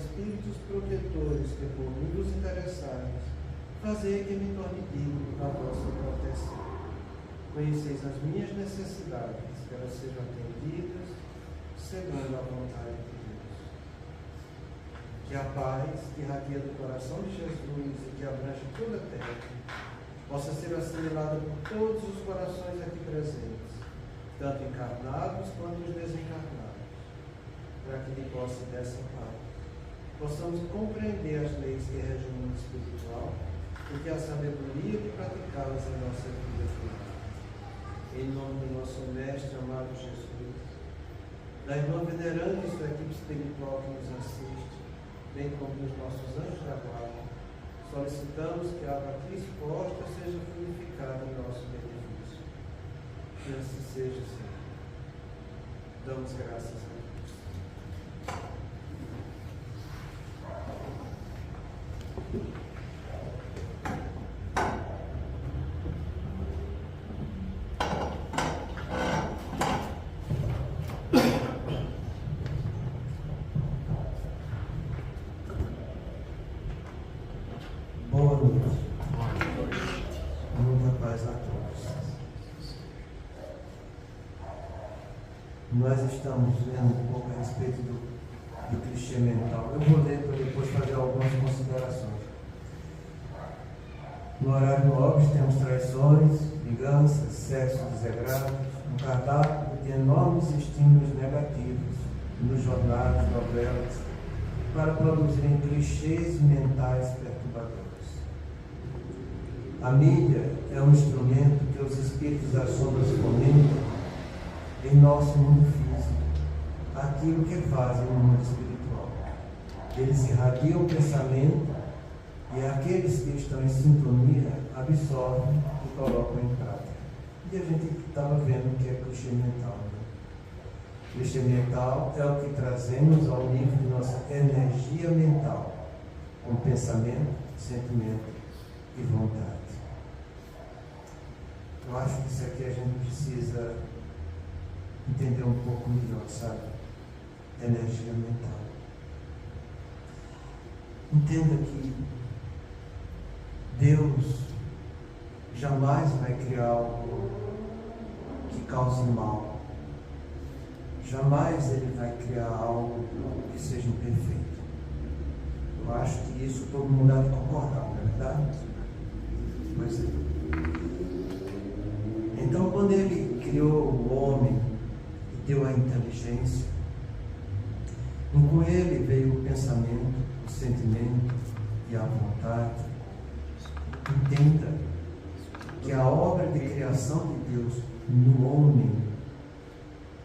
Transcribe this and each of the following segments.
espíritos protetores que por mim vos interessais, fazei que me torne digno da vossa proteção. Conheceis as minhas necessidades, que elas sejam atendidas segundo a vontade de Deus. Que a paz que irradia do coração de Jesus e que abrange toda a terra possa ser assimilada por todos os corações aqui presentes, tanto encarnados quanto os desencarnados, para que de posse dessa paz possamos compreender as leis que regem o mundo espiritual e que a sabedoria de praticá-las em nossa vida final. Em nome do nosso Mestre amado Jesus, da irmã veneranda e sua equipe espiritual que nos assiste, bem como dos nossos anjos da guarda, solicitamos que a água aqui exposta seja purificada em nosso benefício. Que assim seja, Senhor. Damos graças a Deus. Boa noite. Muita paz a todos. Nós estamos vendo um pouco a respeito do clichê mental. Eu vou ler para depois fazer algumas considerações. No horário nobre temos traições, vinganças, sexo desagrados, um cardápio de enormes estímulos negativos nos jornais, novelas, para produzirem clichês mentais perturbadores. A mídia é um instrumento que os espíritos das sombras fomentam em nosso mundo físico, aquilo que fazem no mundo espiritual. Eles irradiam o pensamento e aqueles que estão em sintonia absorvem e colocam em prática. E a gente estava vendo que é clichê mental. Clichê mental é o que trazemos ao nível de nossa energia mental, com pensamento, sentimento e vontade. Eu acho que isso aqui a gente precisa entender um pouco melhor, sabe? Energia mental. Entenda que Deus jamais vai criar algo que cause mal. Jamais Ele vai criar algo que seja imperfeito. Eu acho que isso todo mundo deve concordar, não é verdade? Pois é. Então, quando Ele criou o homem e deu a inteligência, e com Ele veio o pensamento, o sentimento e a vontade, entenda que a obra de criação de Deus no homem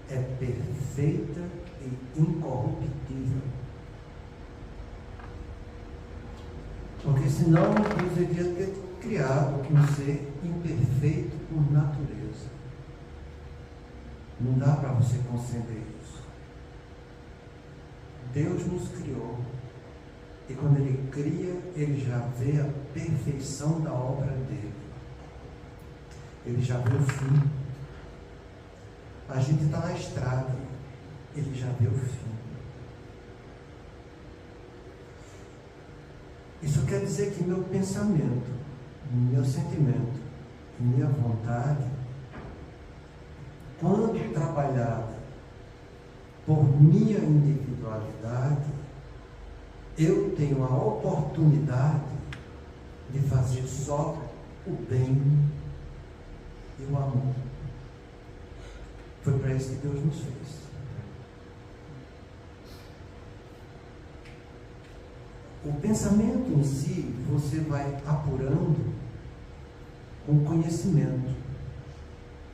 é perfeita e incorruptível. Porque senão Deus iria ter criado um ser imperfeito por natureza. Não dá para você conceber isso. Deus nos criou. E quando Ele cria, Ele já vê a perfeição da obra dele. Ele já vê o fim. A gente está na estrada, Ele já vê o fim. Isso quer dizer que meu pensamento, meu sentimento e minha vontade, quando trabalhada por minha individualidade, eu tenho a oportunidade de fazer só o bem e o amor. Foi para isso que Deus nos fez. O pensamento em si, você vai apurando com conhecimento.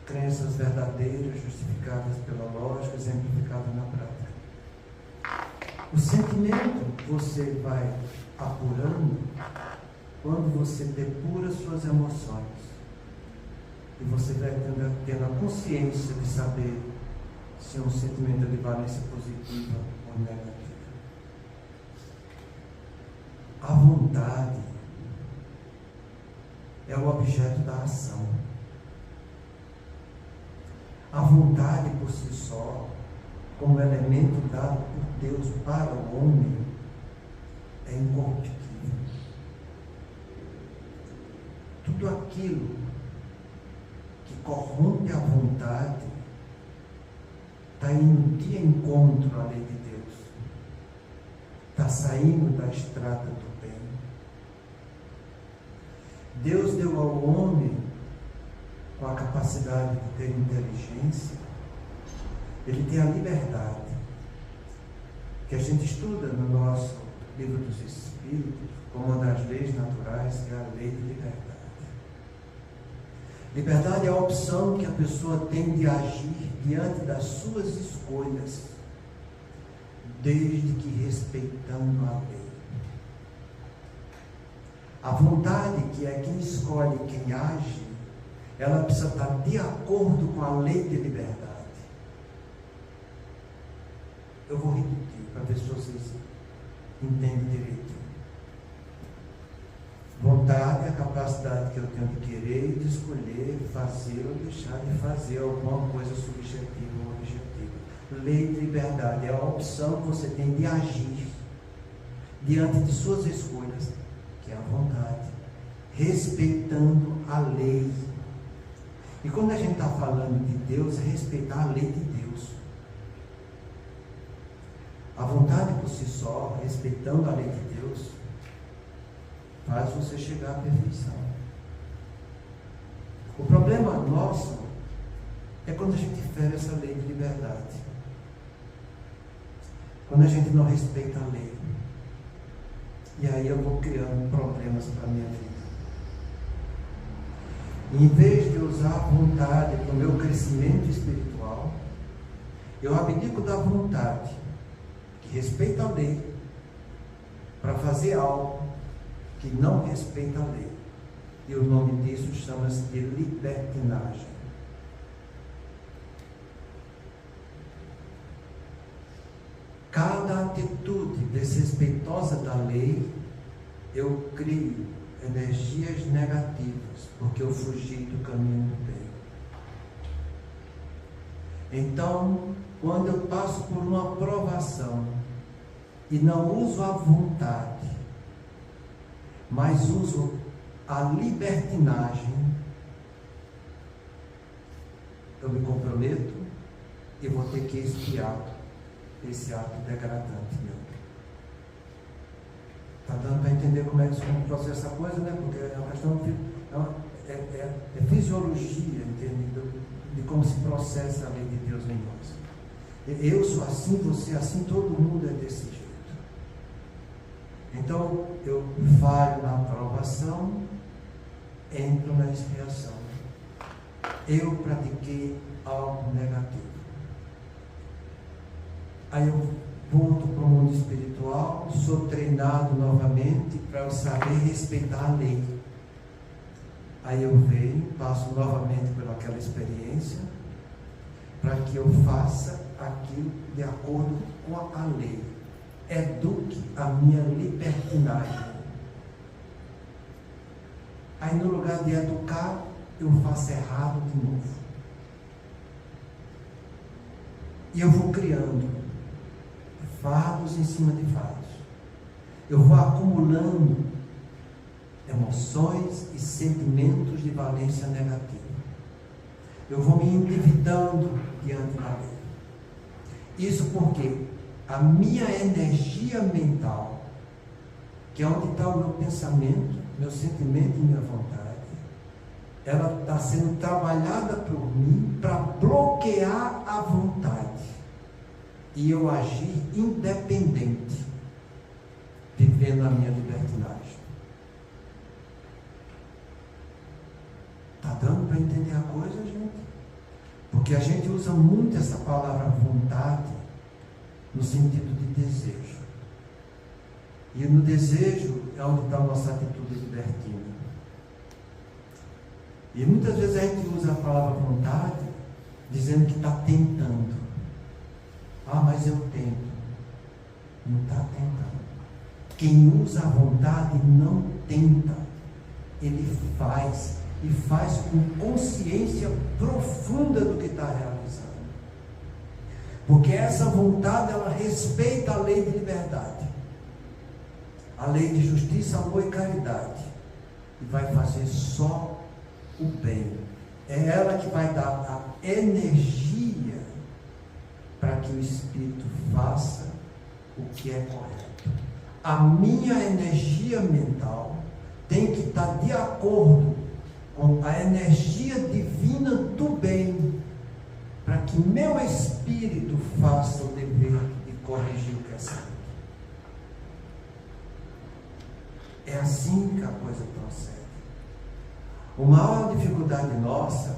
Crenças verdadeiras, justificadas pela lógica, exemplificadas na prática. O sentimento você vai apurando quando você depura suas emoções. E você vai tendo a consciência de saber se é um sentimento de valência positiva ou negativa. A vontade é o objeto da ação. A vontade por si só, como elemento dado por Deus para o homem, aquilo que corrompe a vontade está indo de encontro à lei de Deus, está saindo da estrada do bem. Deus deu ao homem, com a capacidade de ter inteligência, ele tem a liberdade, que a gente estuda no nosso livro dos Espíritos, como uma das leis naturais, que é a lei de liberdade. Liberdade é a opção que a pessoa tem de agir diante das suas escolhas, desde que respeitando a lei. A vontade, que é quem escolhe, quem age, ela precisa estar de acordo com a lei de liberdade. Eu vou repetir para ver se vocês entendem direito. Vontade é a capacidade que eu tenho de querer e de escolher, fazer ou deixar de fazer alguma coisa subjetiva ou objetiva. Lei de liberdade é a opção que você tem de agir diante de suas escolhas, que é a vontade, respeitando a lei. E quando a gente está falando de Deus, é respeitar a lei de Deus. A vontade por si só, respeitando a lei de Deus, faz você chegar à perfeição. O problema nosso é quando a gente fere essa lei de liberdade. Quando a gente não respeita a lei. E aí eu vou criando problemas para a minha vida. E em vez de usar a vontade para o meu crescimento espiritual, eu abdico da vontade, que respeita a lei, para fazer algo que não respeita a lei. E o nome disso chama-se de libertinagem. Cada atitude desrespeitosa da lei, eu crio energias negativas, porque eu fugi do caminho do bem. Então, quando eu passo por uma provação e não uso a vontade, mas uso a libertinagem, eu me comprometo e vou ter que expiar esse ato degradante meu. Está dando para entender como é que se processa essa coisa, né? Porque é uma questão é fisiologia, entende? De como se processa a lei de Deus em nós. Eu sou assim, você é assim, todo mundo é desse jeito. Então, eu falho na aprovação, entro na expiação. Eu pratiquei algo negativo. Aí eu volto para o mundo espiritual, sou treinado novamente para eu saber respeitar a lei. Aí eu venho, passo novamente pelaquela experiência, para que eu faça aquilo de acordo com a lei. Eduque a minha libertinagem. Aí no lugar de educar, eu faço errado de novo. E eu vou criando fardos em cima de fardos. Eu vou acumulando emoções e sentimentos de valência negativa. Eu vou me endividando diante da lei. Isso porque a minha energia mental, que é onde está o meu pensamento, meu sentimento e minha vontade, ela está sendo trabalhada por mim para bloquear a vontade e eu agir independente, vivendo a minha libertinagem. Está dando para entender a coisa, gente? Porque a gente usa muito essa palavra vontade no sentido de desejo. E no desejo é onde está a nossa atitude libertina. E muitas vezes a gente usa a palavra vontade dizendo que está tentando. Ah, mas eu tento. Não está tentando. Quem usa a vontade não tenta. Ele faz. E faz com consciência profunda do que está realizando. Porque essa vontade, ela respeita a lei de liberdade. A lei de justiça, amor e caridade. E vai fazer só o bem. É ela que vai dar a energia para que o Espírito faça o que é correto. A minha energia mental tem que estar de acordo com a energia divina do bem, para que meu espírito faça o dever de corrigir o que é certo. É assim que a coisa procede. A maior dificuldade nossa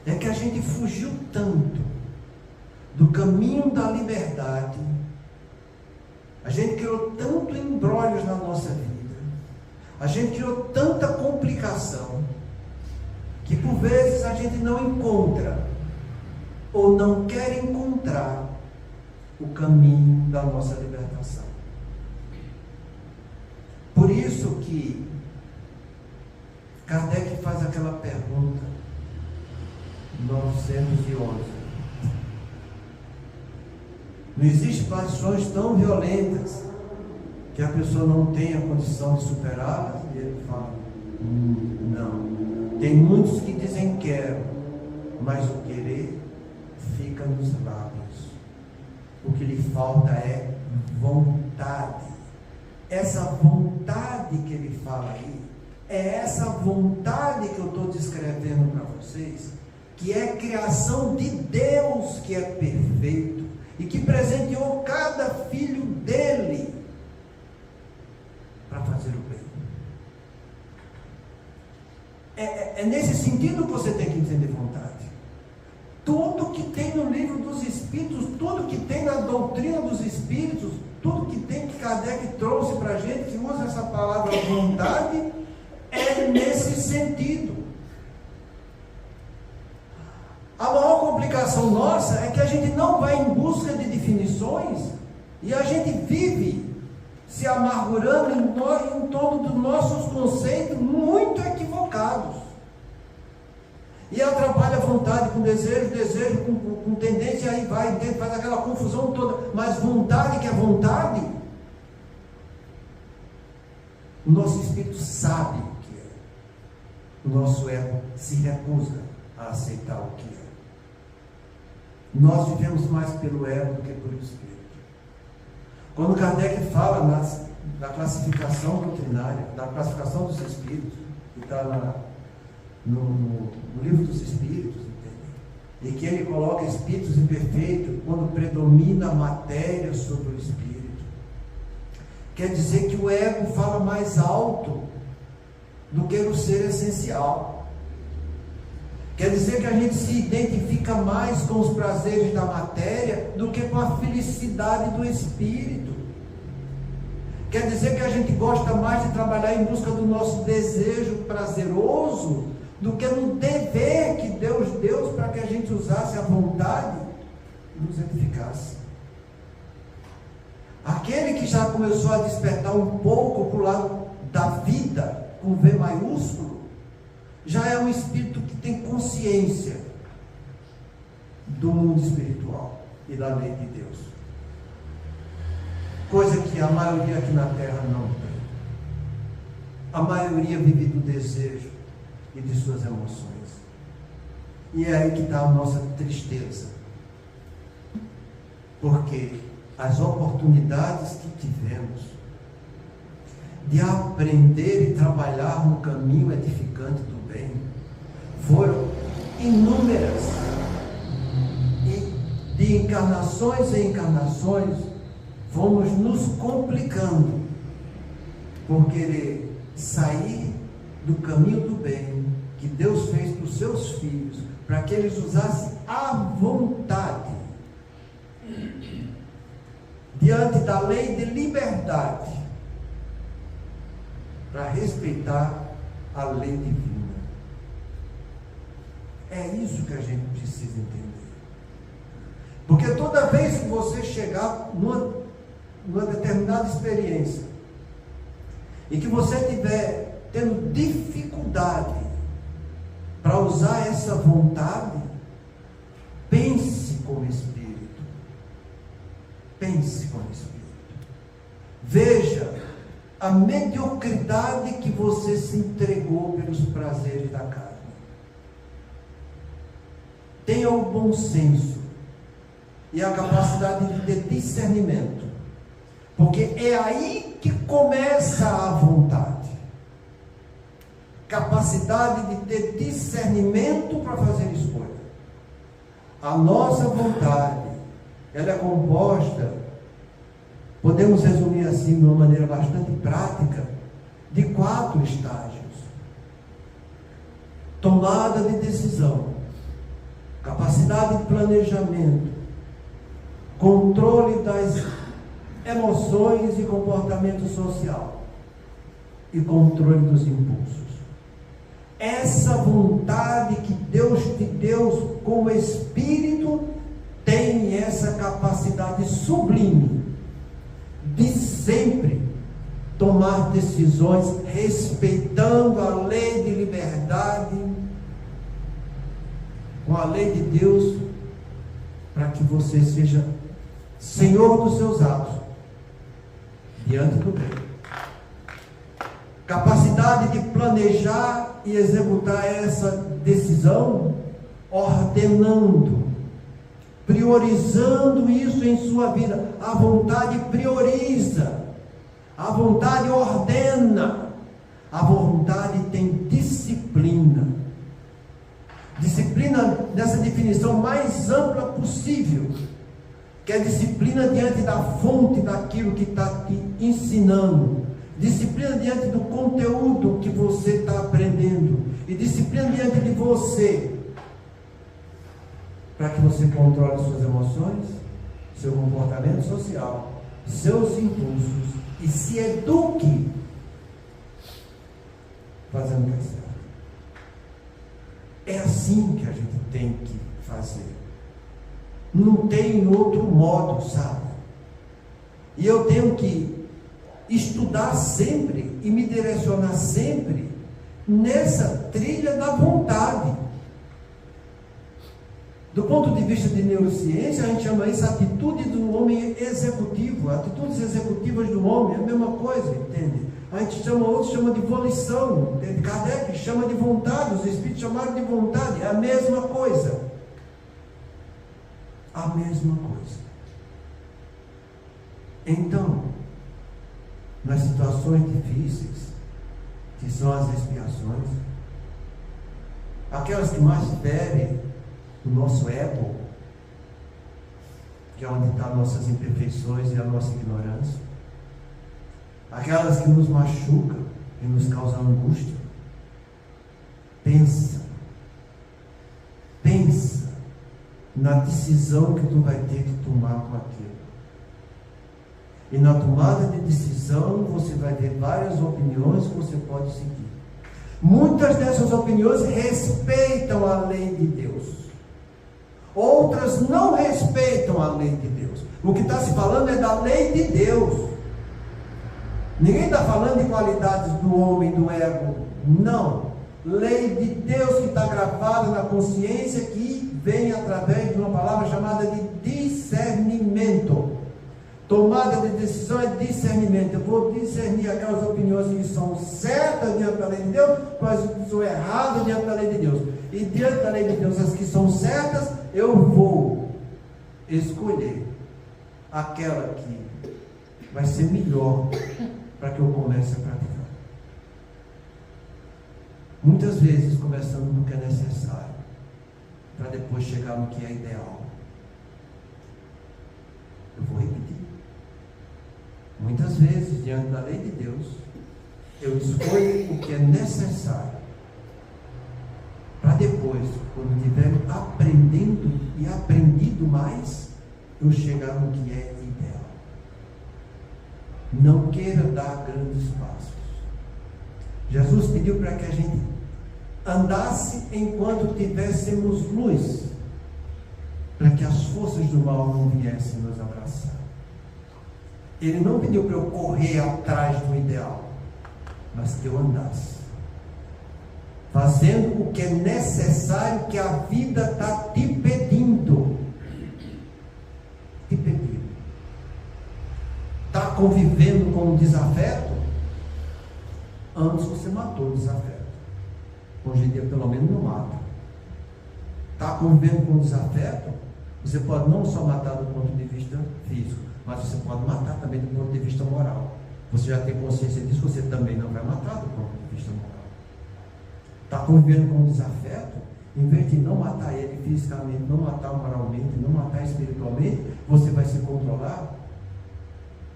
é que a gente fugiu tanto do caminho da liberdade, a gente criou tanto embrólios na nossa vida, a gente criou tanta complicação, que por vezes a gente não encontra ou não quer encontrar o caminho da nossa libertação. Por isso que Kardec faz aquela pergunta, 911. Não existem paixões tão violentas que a pessoa não tenha condição de superá-las? E ele fala, não. Tem muitos que dizem quero, mas o querer fica nos lábios. O que lhe falta é vontade. Essa vontade que ele fala aí, é essa vontade que eu estou descrevendo para vocês, que é criação de Deus, que é perfeito, e que presenteou cada filho dele para fazer o bem. É nesse sentido que você tem que entender vontade. Tudo que tem no livro dos Espíritos, tudo que tem na doutrina dos Espíritos, tudo que tem que Kardec trouxe para a gente, que usa essa palavra vontade, é nesse sentido. A maior complicação nossa é que a gente não vai em busca de definições e a gente vive se amargurando em torno dos nossos conceitos muito equivocados. E atrapalha a vontade com desejo com tendência, aí vai, faz aquela confusão toda. Mas vontade que é vontade, o nosso espírito sabe o que é. O nosso ego se recusa a aceitar o que é. Nós vivemos mais pelo ego do que pelo espírito. Quando Kardec fala da classificação doutrinária, da classificação dos espíritos, que está no livro dos Espíritos, entende? E que ele coloca espíritos imperfeitos quando predomina a matéria sobre o espírito. Quer dizer que o ego fala mais alto do que o ser essencial. Quer dizer que a gente se identifica mais com os prazeres da matéria do que com a felicidade do espírito. Quer dizer que a gente gosta mais de trabalhar em busca do nosso desejo prazeroso do que no dever que Deus deu para que a gente usasse a vontade e nos edificasse. Aquele que já começou a despertar um pouco para o lado da vida, com V maiúsculo, já é um espírito que tem consciência do mundo espiritual e da lei de Deus. Coisa que a maioria aqui na Terra não tem. A maioria vive do desejo e de suas emoções. E é aí que está a nossa tristeza. Porque as oportunidades que tivemos de aprender e trabalhar no caminho edificante do bem foram inúmeras. E de encarnações em encarnações fomos nos complicando por querer sair do caminho do bem que Deus fez para os seus filhos, para que eles usassem a vontade diante da lei de liberdade, para respeitar a lei divina. É isso que a gente precisa entender. Porque toda vez que você chegar numa determinada experiência e que você estiver tendo dificuldade para usar essa vontade, pense como espírito. Pense como espírito. Veja a mediocridade que você se entregou pelos prazeres da carne. tenha o bom senso e a capacidade de ter discernimento, porque é aí que começa a vontade. Capacidade de ter discernimento para fazer escolha. A nossa vontade, ela é composta, podemos resumir assim de uma maneira bastante prática, de 4 estágios. Tomada de decisão, capacidade de planejamento, controle das emoções e comportamento social e controle dos impulsos. Essa vontade que Deus te deu como Espírito tem essa capacidade sublime de sempre tomar decisões respeitando a lei de liberdade, com a lei de Deus, para que você seja senhor dos seus atos diante do bem. Capacidade de planejar e executar essa decisão, ordenando, priorizando isso em sua vida. A vontade prioriza, a vontade ordena, a vontade tem disciplina. Disciplina nessa definição mais ampla possível, que é disciplina diante da fonte daquilo que está te ensinando, disciplina diante do conteúdo que você está aprendendo, e disciplina diante de você, para que você controle suas emoções, seu comportamento social, seus impulsos, e se eduque fazendo o que é certo. É assim que a gente tem que fazer. Não tem outro modo, sabe? E eu tenho que estudar sempre e me direcionar sempre nessa trilha da vontade. Do ponto de vista de neurociência, a gente chama isso atitude do homem executivo. Atitudes executivas do homem é a mesma coisa, entende? A gente chama, outros chamam de volição, entende? Kardec chama de vontade, os espíritos chamaram de vontade, é a mesma coisa. A mesma coisa. Então, nas situações difíceis, que são as expiações, aquelas que mais ferem o nosso ego, que é onde estão nossas imperfeições e a nossa ignorância, aquelas que nos machucam e nos causam angústia, pensa na decisão que tu vai ter que tomar com aquilo. E na tomada de decisão você vai ter várias opiniões que você pode seguir. Muitas dessas opiniões respeitam a lei de Deus, outras não respeitam a lei de Deus. O que está se falando é da lei de Deus. Ninguém está falando de qualidades do homem, do ego. Não. Lei de Deus que está gravada na consciência, que vem através de uma palavra chamada de discernimento. Tomada de decisão é discernimento. Eu vou discernir aquelas opiniões que são certas diante da lei de Deus, quais que são erradas diante da lei de Deus. E diante da lei de Deus, as que são certas, eu vou escolher aquela que vai ser melhor para que eu comece a praticar. Muitas vezes começando no que é necessário, para depois chegar no que é ideal. Eu vou repetir. Muitas vezes, diante da lei de Deus, eu escolho o que é necessário, para depois, quando estiver aprendendo e aprendido mais, eu chegar no que é ideal. Não queira dar grandes passos. Jesus pediu para que a gente andasse enquanto tivéssemos luz, para que as forças do mal não viessem nos abraçar. Ele não pediu para eu correr atrás do ideal, mas que eu andasse, fazendo o que é necessário, que a vida está te pedindo. Te pedindo. Está convivendo com um desafeto? Antes você matou o desafeto. Hoje em dia, pelo menos, não mata. está convivendo com desafeto, você pode não só matar do ponto de vista físico, mas você pode matar também do ponto de vista moral. Você já tem consciência disso, você também não vai matar do ponto de vista moral. Está convivendo com desafeto, em vez de não matar ele fisicamente, não matar moralmente, não matar espiritualmente, você vai se controlar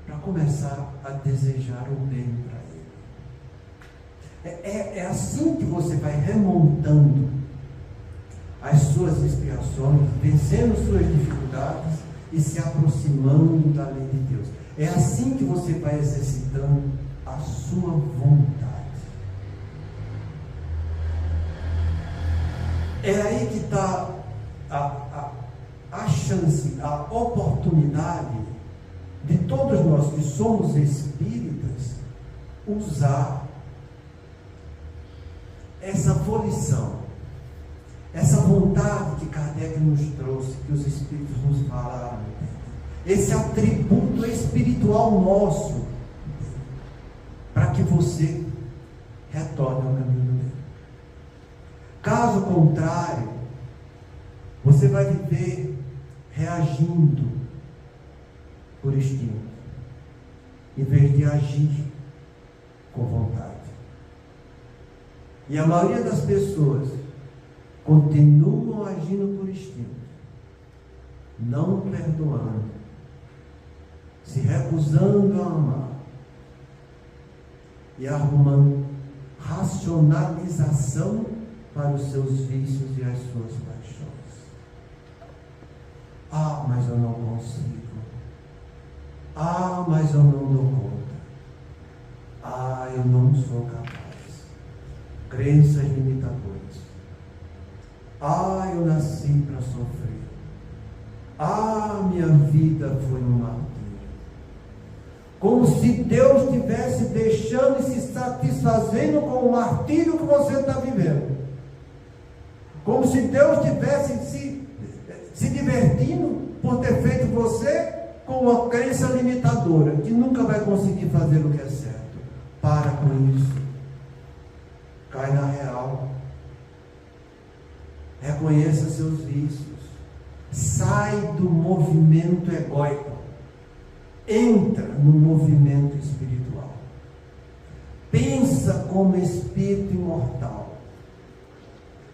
para começar a desejar o bem para ele. É assim que você vai remontando as suas expiações, vencendo suas dificuldades e se aproximando da lei de Deus. É assim que você vai exercitando a sua vontade. É aí que está a chance, a oportunidade de todos nós que somos espíritas usar essa volição, essa vontade que Kardec nos trouxe, que os espíritos nos falaram, esse atributo espiritual nosso, para que você retorne ao caminho do bem. Caso contrário, você vai viver reagindo por instinto, em vez de agir com vontade. E a maioria das pessoas continuam agindo por instinto, não perdoando, se recusando a amar e arrumando racionalização para os seus vícios e as suas paixões. Ah, mas eu não consigo. Ah, mas eu não dou conta. Ah, eu não sou capaz. Crenças limitadoras. Ah, eu nasci para sofrer. Ah, minha vida foi um martírio. Como se Deus estivesse deixando e se satisfazendo com o martírio que você está vivendo. Como se Deus estivesse se divertindo por ter feito você com uma crença limitadora, que nunca vai conseguir fazer o que é certo. Para com isso. Cai na real. Reconheça seus vícios. Sai do movimento egóico. Entra no movimento espiritual. Pensa como espírito imortal.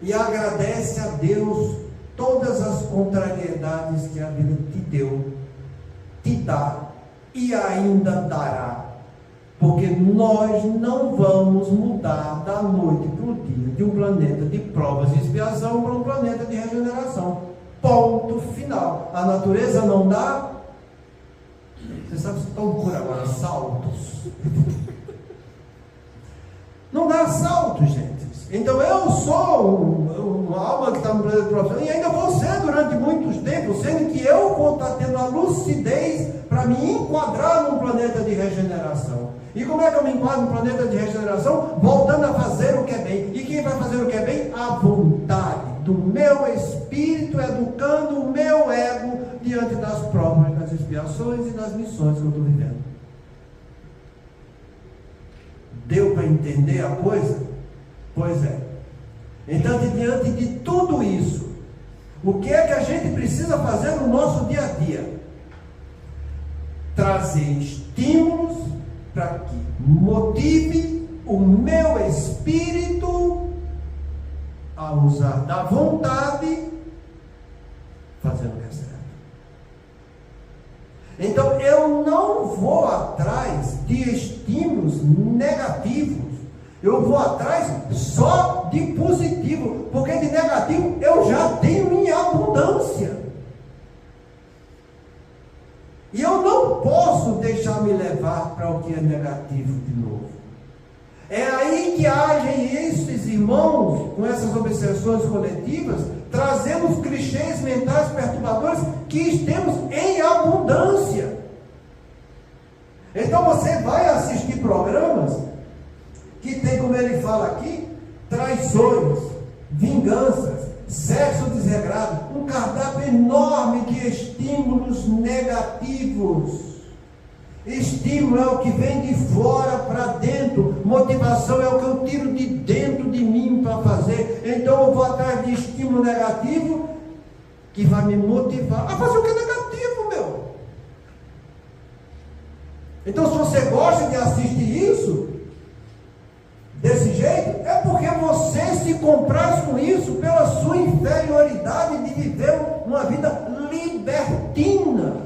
E agradece a Deus todas as contrariedades que a vida te deu, te dá e ainda dará. Porque nós não vamos mudar da noite para o dia de um planeta de provas e expiação para um planeta de regeneração. Ponto final. A natureza não dá. Você sabe que estão por agora saltos. Não dá saltos, gente. Então eu sou uma alma que está no planeta profissional e ainda vou ser durante muitos tempos, sendo que eu vou estar tendo a lucidez para me enquadrar num planeta de regeneração. E como é que eu me enquadro num planeta de regeneração? Voltando a fazer o que é bem. E quem vai fazer o que é bem? A vontade do meu espírito, educando o meu ego diante das provas, das expiações e das missões que eu estou vivendo. Deu para entender a coisa? Pois é. Então, diante de tudo isso, o que é que a gente precisa fazer no nosso dia a dia? Trazer estímulos para que motive o meu espírito a usar da vontade, fazendo o que é certo. Então, eu não vou atrás de estímulos negativos. Eu vou atrás só de positivo, porque de negativo eu já tenho em abundância. E eu não posso deixar me levar para o que é negativo de novo. É aí que agem esses irmãos, com essas obsessões coletivas, trazendo os clichês mentais perturbadores que temos em abundância. Então você vai assistir programas que tem, como ele fala aqui, traições, vinganças, sexo desregrado, um cardápio enorme de estímulos negativos. Estímulo é o que vem de fora para dentro, motivação é o que eu tiro de dentro de mim para fazer. Então eu vou atrás de estímulo estímulo negativo que vai me motivar a fazer o que é negativo, meu. Então, se você gosta de assistir isso desse jeito, é porque você se compraz com isso pela sua inferioridade de viver uma vida libertina.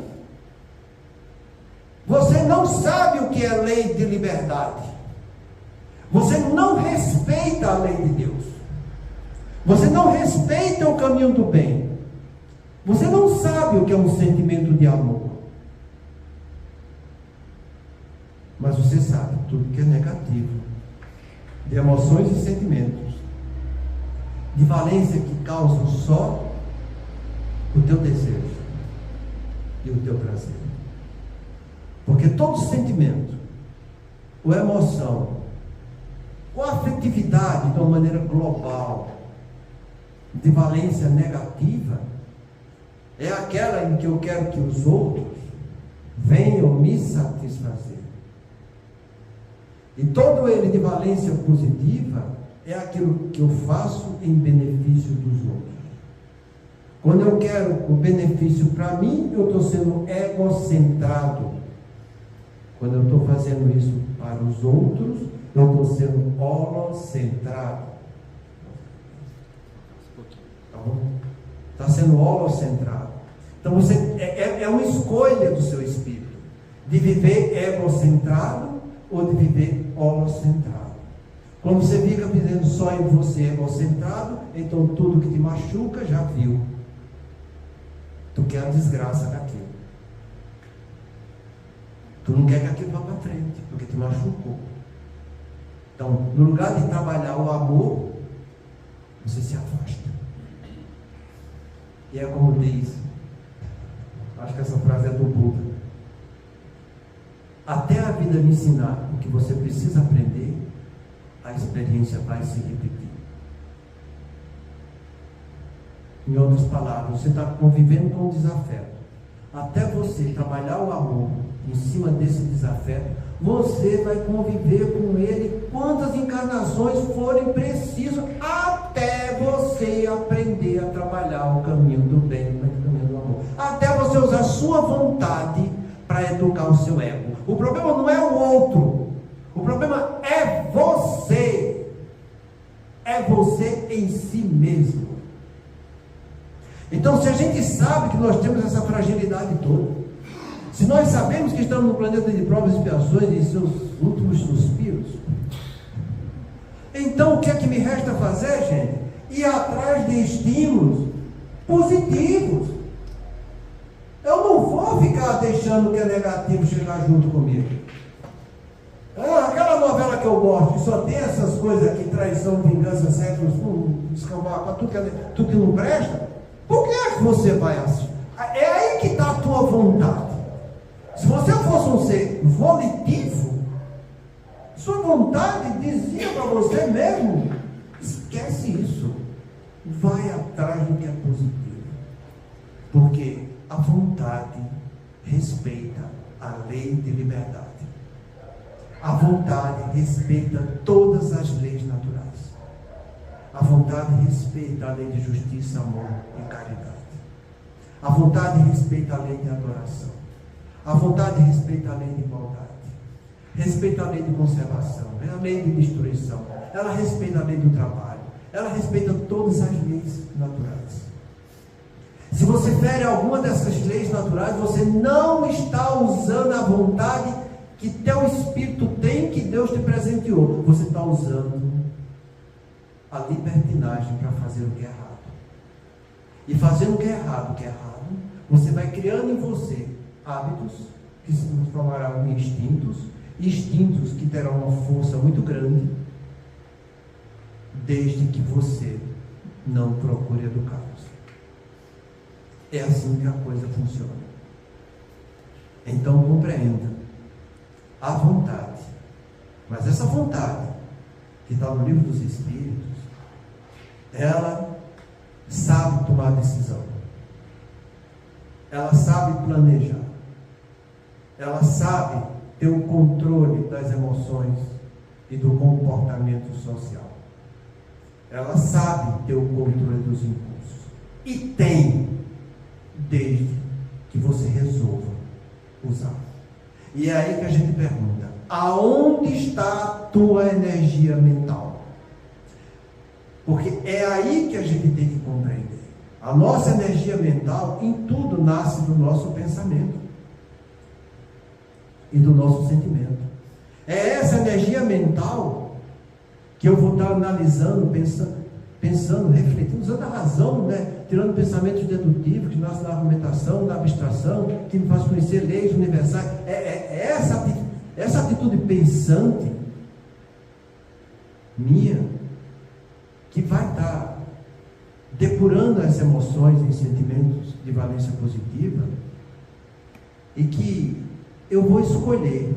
Você não sabe o que é lei de liberdade. Você não respeita a lei de Deus. Você não respeita o caminho do bem. Você não sabe o que é um sentimento de amor. Mas você sabe tudo que é negativo, de emoções e sentimentos, de valência que causam só o teu desejo e o teu prazer. Porque todo sentimento, ou emoção, ou afetividade de uma maneira global, de valência negativa, é aquela em que eu quero que os outros venham me satisfazer. E todo ele de valência positiva é aquilo que eu faço em benefício dos outros. Quando eu quero o benefício para mim, eu estou sendo egocentrado. Quando eu estou fazendo isso para os outros, eu estou sendo holocentrado. Tá bom? Está sendo holocentrado. Então você é uma escolha do seu espírito de viver egocentrado ou de viver holocentrado. Quando você fica vivendo só em você egocentrado, então tudo que te machuca já viu. Tu quer a desgraça daquilo. Tu não quer que aquilo vá para frente, porque te machucou. Então, no lugar de trabalhar o amor, você se afasta. E é como diz, acho que essa frase é do Buda: até a vida me ensinar o que você precisa aprender, a experiência vai se repetir. Em outras palavras, você está convivendo com um desafeto. Até você trabalhar o amor em cima desse desafeto, você vai conviver com ele quantas encarnações forem precisas, até você aprender a trabalhar o caminho do bem, o caminho do amor. Até você usar a sua vontade para educar o seu ego. O problema não é o outro, o problema é você. É você em si mesmo. Então, se a gente sabe que nós temos essa fragilidade toda, se nós sabemos que estamos no planeta de provas e expiações em seus últimos suspiros, então o que é que me resta fazer, gente? Ir atrás de estímulos positivos. Eu não vou ficar deixando o que é negativo chegar junto comigo. Aquela novela que eu gosto, que só tem essas coisas aqui, traição, vingança, sexo, descambar, para tudo que não presta, por que é que você vai assistir? É aí que está a tua vontade. Se você fosse um ser volitivo, sua vontade dizia para você mesmo: esquece isso, vai atrás do que é positivo. Porque a vontade respeita a lei de liberdade. A vontade respeita todas as leis naturais. A vontade respeita a lei de justiça, amor e caridade. A vontade respeita a lei de adoração. A vontade respeita a lei de igualdade. Respeita a lei de conservação. É a lei de destruição. Ela respeita a lei do trabalho. Ela respeita todas as leis naturais. Se você fere alguma dessas leis naturais, você não está usando a vontade que teu espírito tem, que Deus te presenteou. Você está usando a libertinagem para fazer o que é errado. E fazendo o que é errado, você vai criando em você hábitos que se transformarão em instintos que terão uma força muito grande, desde que você não procure educá-los. É assim que a coisa funciona. Então compreenda a vontade, mas essa vontade que está no Livro dos Espíritos, ela sabe tomar decisão, ela sabe planejar, ela sabe ter o controle das emoções e do comportamento social. Ela sabe ter o controle dos impulsos. E tem, desde que você resolva usar. E é aí que a gente pergunta: aonde está a tua energia mental? Porque é aí que a gente tem que compreender. A nossa energia mental, em tudo, nasce do nosso pensamento e do nosso sentimento. É essa energia mental que eu vou estar analisando, pensando, refletindo, usando a razão, né? Tirando pensamentos dedutivos que nascem na argumentação, na abstração, que me faz conhecer leis universais. Essa atitude pensante minha que vai estar depurando as emoções e sentimentos de valência positiva, e que eu vou escolher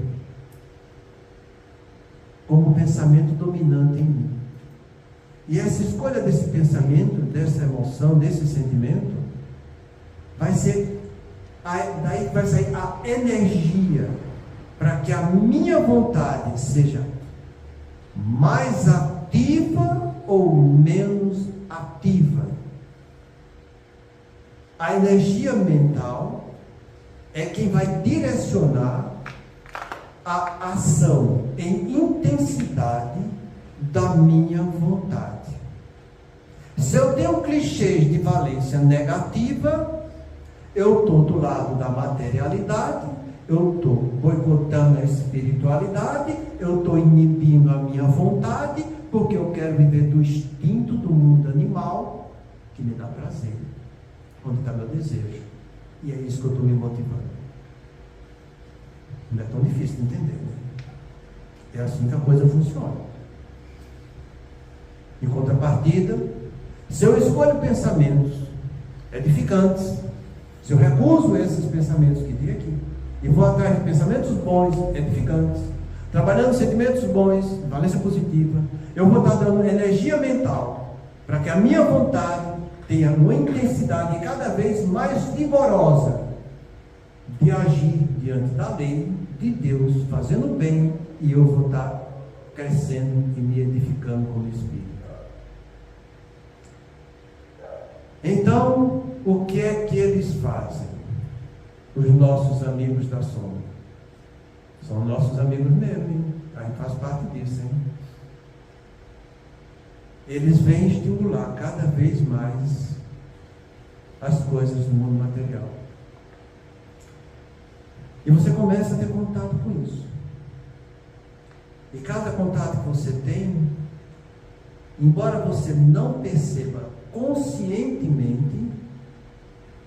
como pensamento dominante em mim. E essa escolha desse pensamento, dessa emoção, desse sentimento, vai ser daí que vai sair a energia para que a minha vontade seja mais ativa ou menos ativa. A energia mental é quem vai direcionar a ação em intensidade da minha vontade. Se eu tenho clichês de valência negativa, eu estou do lado da materialidade, eu estou boicotando a espiritualidade, eu estou inibindo a minha vontade, porque eu quero viver do instinto do mundo animal, que me dá prazer, onde está meu desejo. E é isso que eu estou me motivando. Não é tão difícil de entender, né? É assim que a coisa funciona. Em contrapartida, se eu escolho pensamentos edificantes, se eu recuso esses pensamentos que tem aqui, e vou atrás de pensamentos bons, edificantes, trabalhando sentimentos bons, valência positiva, eu vou estar dando energia mental para que a minha vontade tenha uma intensidade cada vez mais vigorosa de agir diante da lei de Deus, fazendo bem, e eu vou estar crescendo e me edificando como espírito. Então, o que é que eles fazem? Os nossos amigos da sombra. São nossos amigos mesmo, hein? A gente faz parte disso, hein? Eles vêm estimular cada vez mais as coisas do mundo material. E você começa a ter contato com isso. E cada contato que você tem, embora você não perceba conscientemente,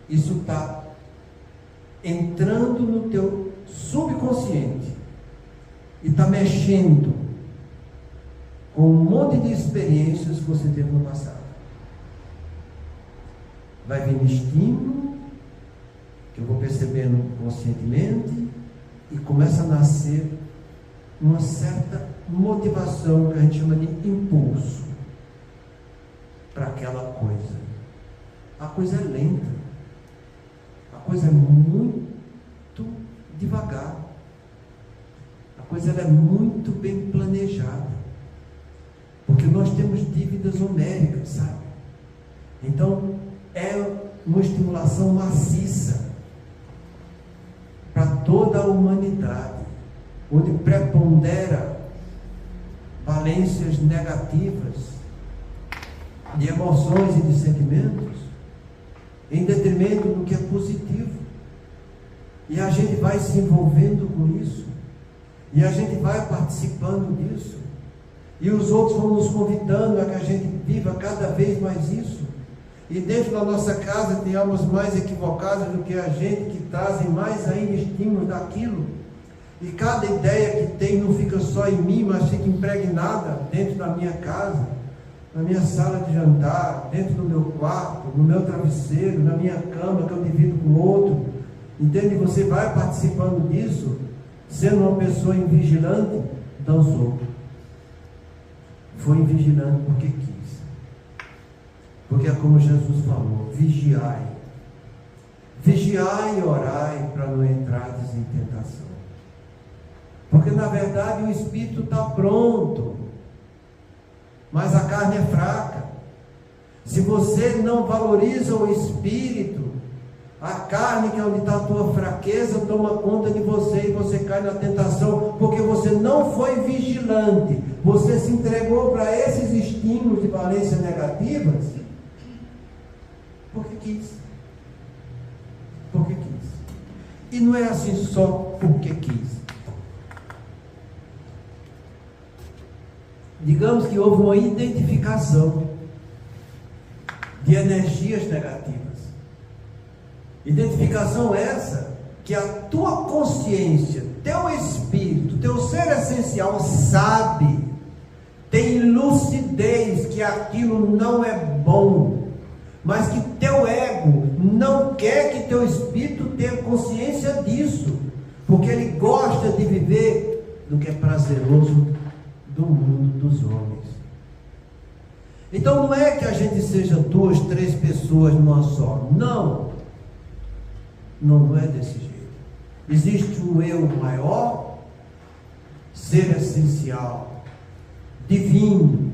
isso está entrando no teu subconsciente e está mexendo com um monte de experiências que você teve no passado. Vai vir estímulo que eu vou percebendo conscientemente, e começa a nascer uma certa motivação que a gente chama de impulso para aquela coisa. A coisa é lenta, a coisa é muito devagar, a coisa é muito bem planejada, porque nós temos dívidas homéricas, sabe? Então é uma estimulação maciça para toda a humanidade, onde prepondera valências negativas de emoções e de sentimentos, em detrimento do que é positivo. E a gente vai se envolvendo com isso, e a gente vai participando disso, e os outros vão nos convidando a que a gente viva cada vez mais isso. E dentro da nossa casa tem almas mais equivocadas do que a gente, que trazem mais ainda estímulos daquilo. E cada ideia que tem não fica só em mim, mas fica impregnada dentro da minha casa, na minha sala de jantar, dentro do meu quarto, no meu travesseiro, na minha cama que eu divido com outro. Entende? Você vai participando disso, sendo uma pessoa invigilante, dançou. Foi invigilante porque quis. Porque é como Jesus falou: vigiai. Vigiai e orai para não entrardes em tentação. Porque na verdade o espírito está pronto, mas a carne é fraca. Se você não valoriza o espírito, a carne, que é onde está a tua fraqueza, toma conta de você e você cai na tentação, porque você não foi vigilante, você se entregou para esses estímulos de valência negativas, porque quis. Porque quis. E não é assim só porque quis. Digamos que houve uma identificação de energias negativas. Identificação essa que a tua consciência, teu espírito, teu ser essencial sabe, tem lucidez que aquilo não é bom, mas que teu ego não quer que teu espírito tenha consciência disso, porque ele gosta de viver do que é prazeroso do mundo dos homens. Então não é que a gente seja 2, 3 pessoas numa só, não é desse jeito. Existe um eu maior, ser essencial, divino,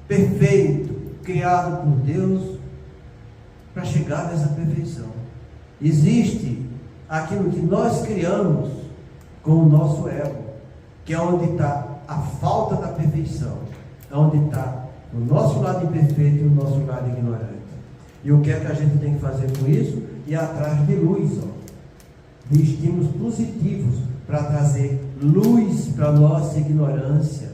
perfeito, criado por Deus para chegar nessa perfeição. Existe aquilo que nós criamos com o nosso ego, que é onde está a falta da perfeição, é onde está o nosso lado imperfeito e o nosso lado ignorante. E o que é que a gente tem que fazer com isso? Ir atrás de luz, de estímulos positivos, para trazer luz para a nossa ignorância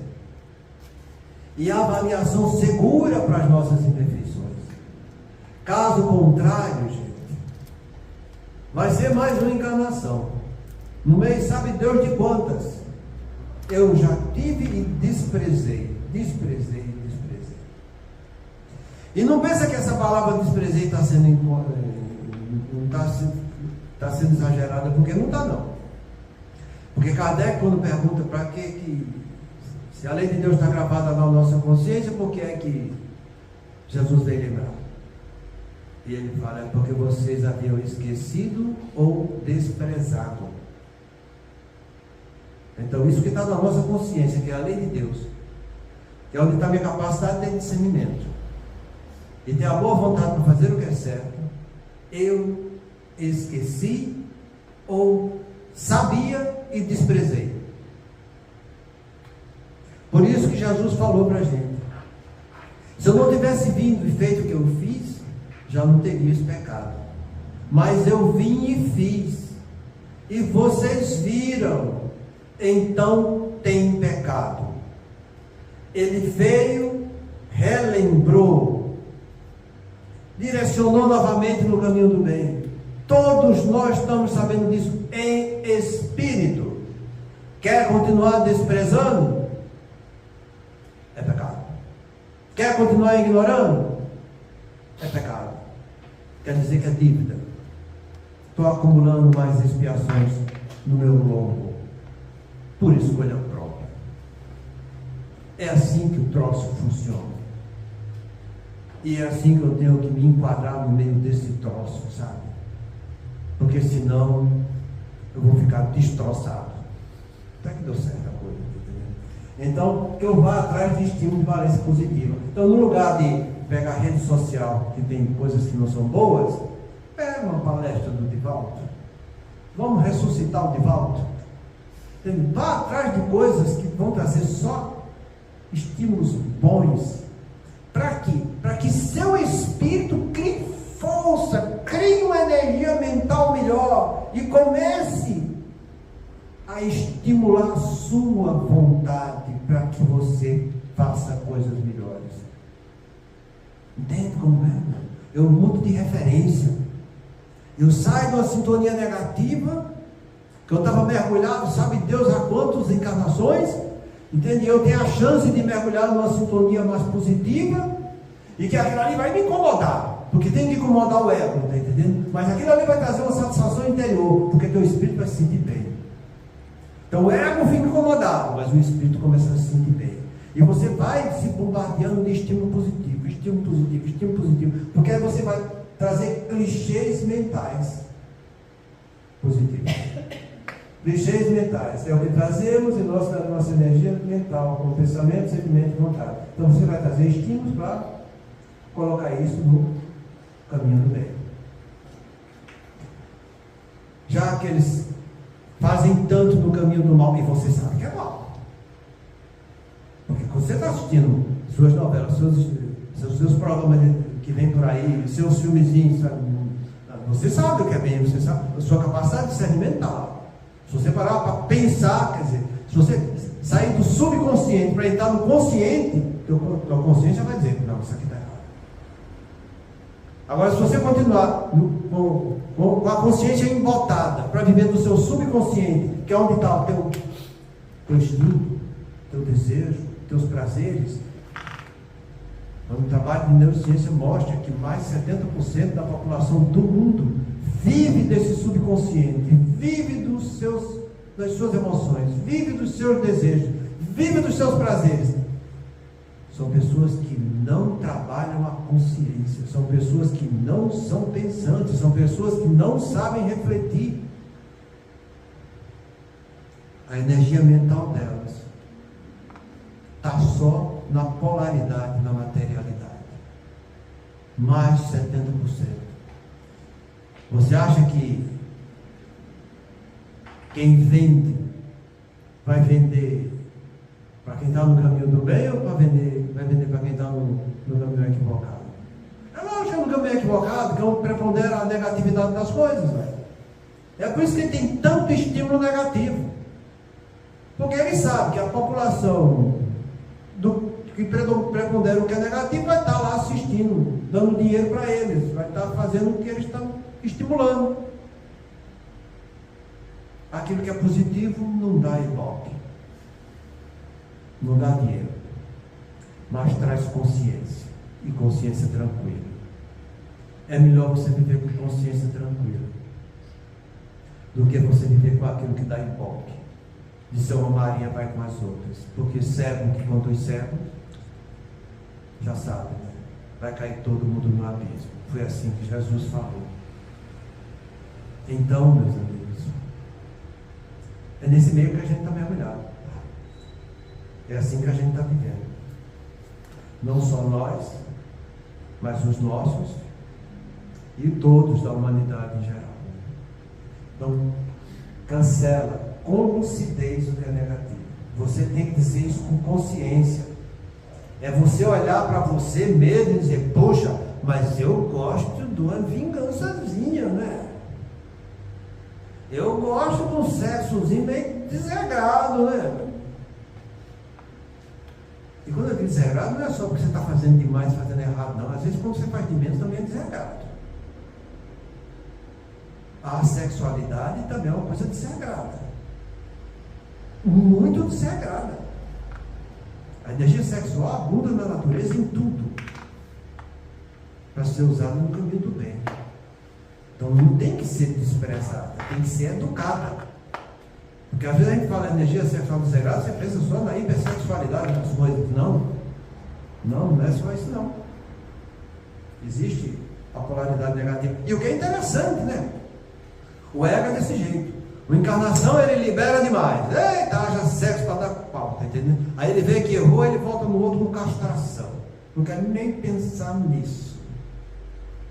e avaliação segura para as nossas imperfeições. Caso contrário, gente, vai ser mais uma encarnação. No meio, sabe Deus de quantas? Eu já tive e desprezei. E não pensa que essa palavra desprezei está sendo exagerada, porque não está não. Porque Kardec, quando pergunta para que se a lei de Deus está gravada na nossa consciência, por que é que Jesus veio lembrar? E ele fala, é porque vocês haviam esquecido ou desprezado. Então isso que está na nossa consciência, que é a lei de Deus, que é onde está a minha capacidade de discernimento e ter a boa vontade para fazer o que é certo, eu esqueci ou sabia e desprezei. Por isso que Jesus falou para a gente, se eu não tivesse vindo e feito o que eu fiz, já não teria esse pecado, mas eu vim e fiz, e vocês viram, então tem pecado. Ele veio, relembrou, direcionou novamente no caminho do bem. Todos nós estamos sabendo disso em espírito. Quer continuar desprezando? É pecado. Quer continuar ignorando? É pecado. Quer dizer que é dívida. Estou acumulando mais expiações no meu lombo, por escolha própria. É assim que o troço funciona. E é assim que eu tenho que me enquadrar no meio desse troço, sabe? Porque senão eu vou ficar destroçado. Até que deu certa coisa, entendeu? Então, eu vou atrás de estímulo de valência positiva. Então, no lugar de pegar rede social, que tem coisas que não são boas, pega uma palestra do Divaldo. Vamos ressuscitar o Divaldo. Vá atrás de coisas que vão trazer só estímulos bons. Para quê? Para que seu espírito crie força, crie uma energia mental melhor e comece a estimular a sua vontade para que você faça coisas melhores. Entende como é? Eu mudo de referência. Eu saio de uma sintonia negativa, que eu estava mergulhado, sabe Deus há quantas encarnações, entende? Eu tenho a chance de mergulhar numa sintonia mais positiva, e que aquilo ali vai me incomodar, porque tem que incomodar o ego, está entendendo? Mas aquilo ali vai trazer uma satisfação interior, porque teu espírito vai se sentir bem. Então o ego fica incomodado, mas o espírito começa a se sentir bem. E você vai se bombardeando de estímulo positivo, estímulo positivo, estímulo positivo, porque aí você vai trazer clichês mentais positivos. Clichês mentais é o que trazemos em nossa energia mental, como pensamento, sentimento e vontade. Então você vai trazer estímulos para colocar isso no caminho do bem. Já que eles fazem tanto no caminho do mal, e você sabe que é mal. Porque quando você está assistindo suas novelas, seus programas que vem por aí, seus filmezinhos, você sabe o que é bem, você sabe a sua capacidade de discernimento está lá. Se você parar para pensar, quer dizer, se você sair do subconsciente para entrar no consciente, tua consciência vai dizer, não, isso aqui está errado. Agora, se você continuar com a consciência embotada para viver do seu subconsciente, que é onde está o teu instinto, teu desejo, teus prazeres, o trabalho de neurociência mostra que mais de 70% da população do mundo vive desse subconsciente, vive das suas emoções, vive dos seus desejos, vive dos seus prazeres. São pessoas que não trabalham a consciência, são pessoas que não são pensantes, são pessoas que não sabem refletir. A energia mental delas está só na polaridade, na materialidade. Mais de 70%. Você acha que quem vende vai vender para quem está no caminho do bem ou vai vender para quem está no caminho equivocado? É lógico que é no caminho equivocado, que é onde prepondera a negatividade das coisas, velho. É por isso que ele tem tanto estímulo negativo. Porque ele sabe que a população que prepondera o que é negativo vai estar lá assistindo, dando dinheiro para eles, vai estar fazendo o que eles estão estimulando. Aquilo que é positivo não dá ibope, não dá dinheiro, mas traz consciência, e consciência tranquila. É melhor você viver com consciência tranquila do que você viver com aquilo que dá ibope, de ser uma marinha vai com as outras, porque cego que conduz cego, já sabe, né? Vai cair todo mundo no abismo. Foi assim que Jesus falou. Então, meus amigos, é nesse meio que a gente está mergulhado. É assim que a gente está vivendo. Não só nós, mas os nossos e todos da humanidade em geral. Então, cancela com lucidez o que é negativo. Você tem que dizer isso com consciência. É você olhar para você mesmo e dizer, poxa, mas eu gosto de uma vingançazinha, né? Eu gosto de um sexozinho meio desagrado, né? E quando eu digo desagrado, não é só porque você está fazendo demais, fazendo errado, não. Às vezes quando você faz de menos também é desagrado. A sexualidade também é uma coisa desagrada. Muito desagrada. A energia sexual abunda na natureza em tudo, para ser usada no caminho do bem. Então não tem que ser desprezada, tem que ser educada. Porque às vezes a gente fala energia sexual desagrada, você pensa só na hipersexualidade das coisas. Não é só isso não. Existe a polaridade negativa. E o que é interessante, né? O ego é desse jeito. O encarnação ele libera demais. Eita, haja sexo para dar pau, tá entendendo? Aí ele vê que errou, ele volta no outro com castração. Não quero nem pensar nisso.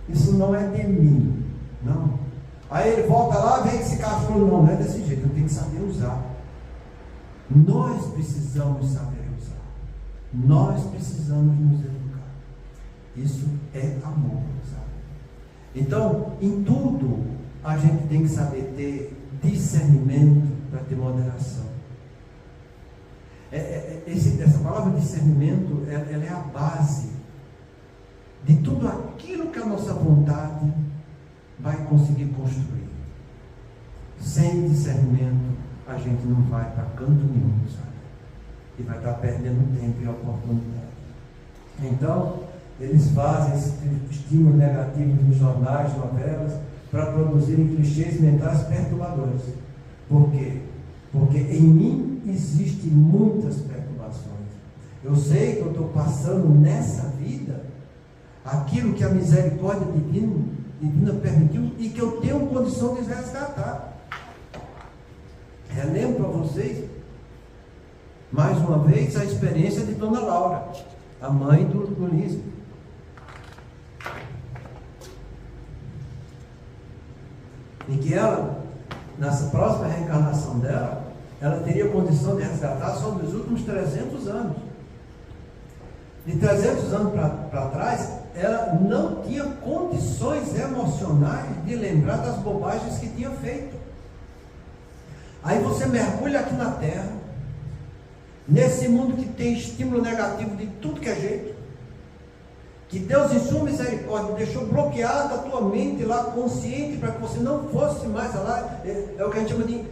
Isso não é de mim. Não. Aí ele volta lá, vê que se castrou. Não é desse jeito, tem que saber usar. Nós precisamos saber usar. Nós precisamos nos educar. Isso é amor, sabe? Então, em tudo, a gente tem que saber ter discernimento para ter moderação. Essa palavra discernimento, ela é a base de tudo aquilo que a nossa vontade vai conseguir construir. Sem discernimento, a gente não vai para canto nenhum, sabe? E vai estar perdendo tempo e oportunidade. Então, eles fazem esse estímulo negativo nos jornais, novelas, para produzirem clichês mentais perturbadores. Por quê? Porque em mim existem muitas perturbações. Eu sei que eu estou passando nessa vida aquilo que a misericórdia divina permitiu e que eu tenho condição de resgatar. Relembro para vocês, mais uma vez, a experiência de Dona Laura, a mãe do Lísio. em que ela, nessa próxima reencarnação dela, ela teria condição de resgatar só nos últimos 300 anos. De 300 anos para trás, ela não tinha condições emocionais de lembrar das bobagens que tinha feito. Aí você mergulha aqui na Terra, nesse mundo que tem estímulo negativo de tudo que é jeito, que Deus, em sua misericórdia, deixou bloqueada a tua mente lá, consciente, para que você não fosse mais lá. É o que a gente chama de...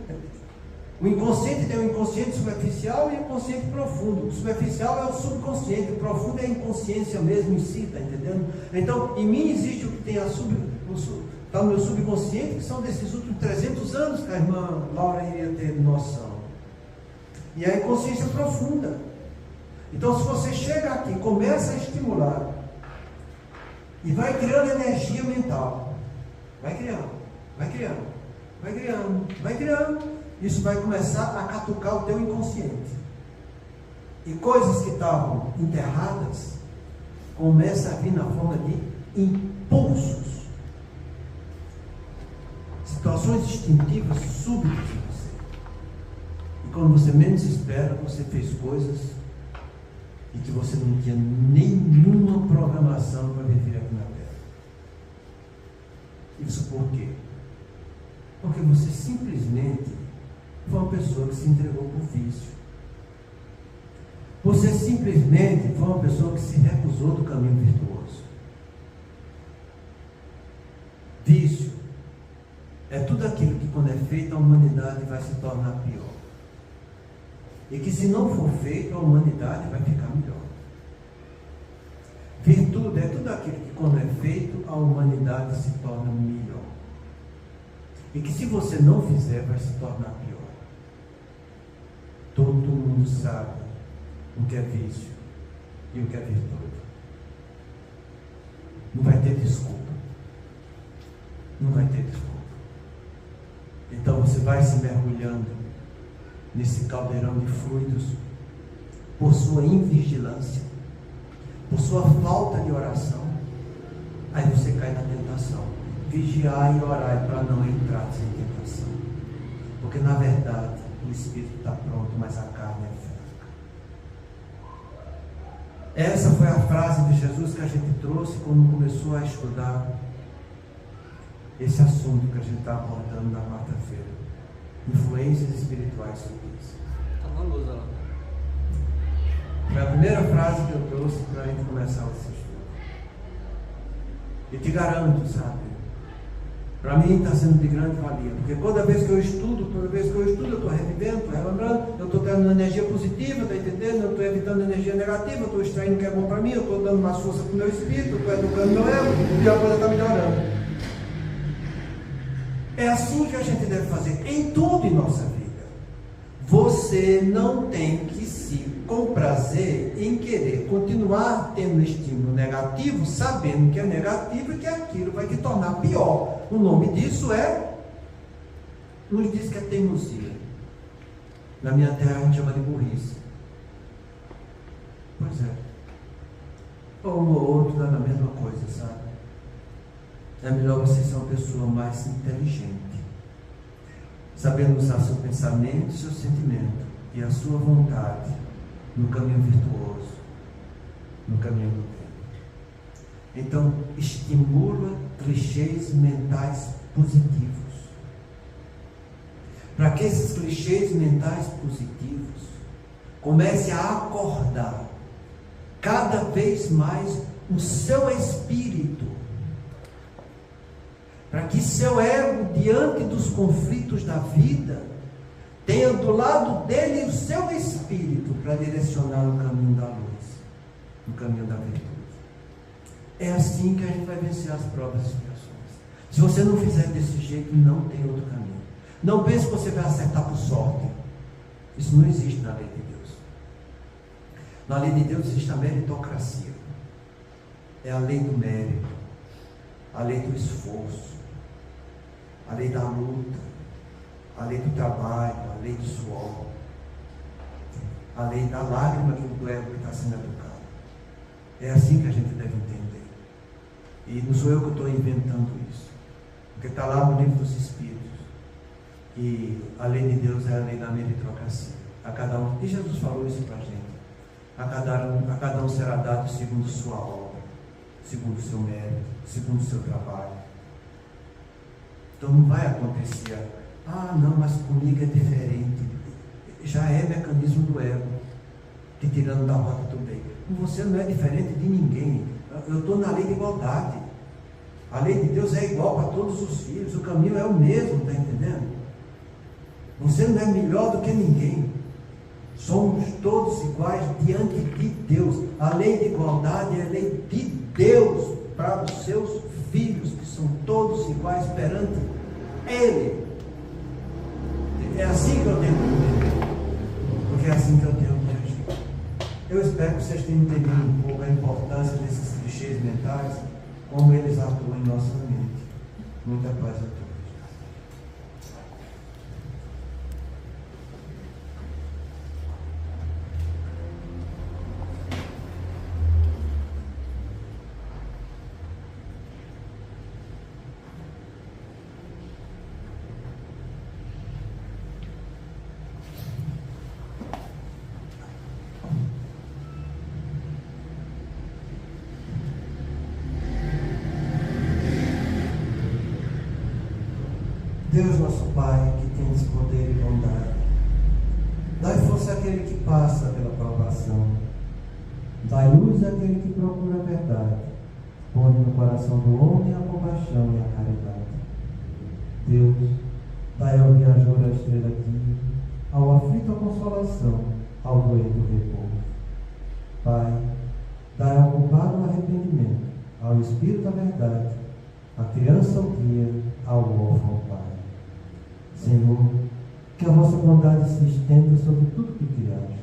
O inconsciente tem o inconsciente superficial e o inconsciente profundo. O superficial é o subconsciente, o profundo é a inconsciência mesmo em si, está entendendo? Então, em mim existe o que tem está no meu subconsciente, que são desses últimos 300 anos que a irmã Laura iria ter noção. E a inconsciência profunda. Então, se você chega aqui, começa a estimular, e vai criando energia mental, vai criando, vai criando, vai criando, vai criando. Isso vai começar a catucar o teu inconsciente. E coisas que estavam enterradas começam a vir na forma de impulsos. Situações instintivas súbitas em você. E quando você menos espera, você fez coisas e que você não tinha nenhuma programação para viver aqui na Terra. Isso por quê? Porque você simplesmente foi uma pessoa que se entregou por vício. Você simplesmente foi uma pessoa que se recusou do caminho virtuoso. Vício é tudo aquilo que, quando é feito, a humanidade vai se tornar pior. E que, se não for feito, a humanidade vai ficar melhor. Virtude é tudo aquilo que, quando é feito, a humanidade se torna melhor. E que, se você não fizer, vai se tornar pior. Todo mundo sabe o que é vício e o que é virtude. Não vai ter desculpa. Não vai ter desculpa. Então você vai se mergulhando nesse caldeirão de fluidos por sua invigilância, por sua falta de oração. Aí você cai na tentação. Vigiar e orar para não entrar sem tentação. Porque na verdade o espírito está pronto, mas a carne é fraca. Essa foi a frase de Jesus que a gente trouxe quando começou a estudar esse assunto que a gente está abordando na quarta-feira. Influências espirituais subtis. Está na luz, ela. Foi a primeira frase que eu trouxe para a gente começar esse estudo. E te garanto, sabe? Para mim está sendo de grande valia, porque toda vez que eu estudo, eu estou revivendo, estou relembrando, eu estou tendo energia positiva, está entendendo? Eu estou evitando energia negativa, eu estou extraindo o que é bom para mim, eu estou dando mais força para o meu espírito, eu estou educando meu ego, e a coisa está melhorando. É assim que a gente deve fazer em tudo em nossa vida. Você não tem que se comprazer em querer continuar tendo estímulo negativo, sabendo que é negativo e que aquilo vai te tornar pior. O nome disso nos diz que é teimosia. Na minha terra a gente chama de burrice. Pois é. Ou um ou outro dá na mesma coisa, sabe? É melhor você ser uma pessoa mais inteligente, sabendo usar seu pensamento, seu sentimento e a sua vontade no caminho virtuoso, no caminho do bem. Então, estimula clichês mentais positivos, para que esses clichês mentais positivos comecem a acordar cada vez mais o seu espírito, para que seu ego, diante dos conflitos da vida, tenha do lado dele o seu espírito para direcionar o caminho da luz, o caminho da virtude. É assim que a gente vai vencer as provas e expiações. Se você não fizer desse jeito, não tem outro caminho. Não pense que você vai acertar por sorte. Isso não existe na lei de Deus. Na lei de Deus existe a meritocracia. É a lei do mérito, a lei do esforço, a lei da luta, a lei do trabalho, a lei do suor, a lei da lágrima do ego que está sendo educado. É assim que a gente deve entender. E não sou eu que estou inventando isso. Porque está lá no livro dos Espíritos. E a lei de Deus é a lei da meritocracia. A cada um, e Jesus falou isso para a gente. A cada um será dado segundo sua obra, segundo o seu mérito, segundo o seu trabalho. Então não vai acontecer, não, mas comigo é diferente. Já é mecanismo do ego, te tirando da rota do bem. Você não é diferente de ninguém. Eu estou na lei de igualdade. A lei de Deus é igual para todos os filhos, o caminho é o mesmo, está entendendo? Você não é melhor do que ninguém. Somos todos iguais diante de Deus. A lei de igualdade é a lei de Deus para os seus filhos, que são todos iguais perante Ele. É assim que eu tenho que entender. Porque é assim que eu tenho que agir. Eu espero que vocês tenham entendido um pouco a importância desses clichês mentais, como eles atuam em nossa mente. Muita paz a todos. Deus nosso Pai, que tens poder e bondade, dai força àquele que passa pela provação, dai luz àquele que procura a verdade, põe no coração do homem a compaixão e a caridade. Deus, dai ao viajor a estrela guia, ao aflito a consolação, ao doente o repouso. Pai, dai ao culpado o arrependimento, ao espírito a verdade, à criança o guia, ao órfão o Pai. Senhor, que a vossa bondade se estenda sobre tudo que criaste.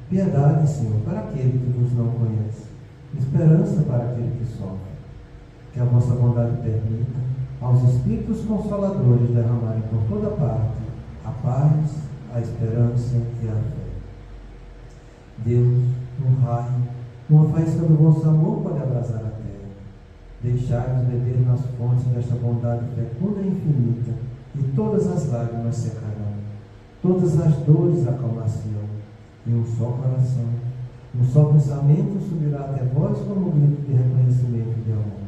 Piedade, Senhor, para aquele que vos não conhece. Esperança para aquele que sofre. Que a vossa bondade permita aos Espíritos Consoladores derramarem por toda parte a paz, a esperança e a fé. Deus, um raio, uma faísca do vosso amor pode abrasar a terra. Deixai-nos beber nas fontes desta bondade fecunda e infinita, e todas as lágrimas secarão, todas as dores acalmar-se-ão, e um só coração, um só pensamento subirá até vós como um grito de reconhecimento e de amor.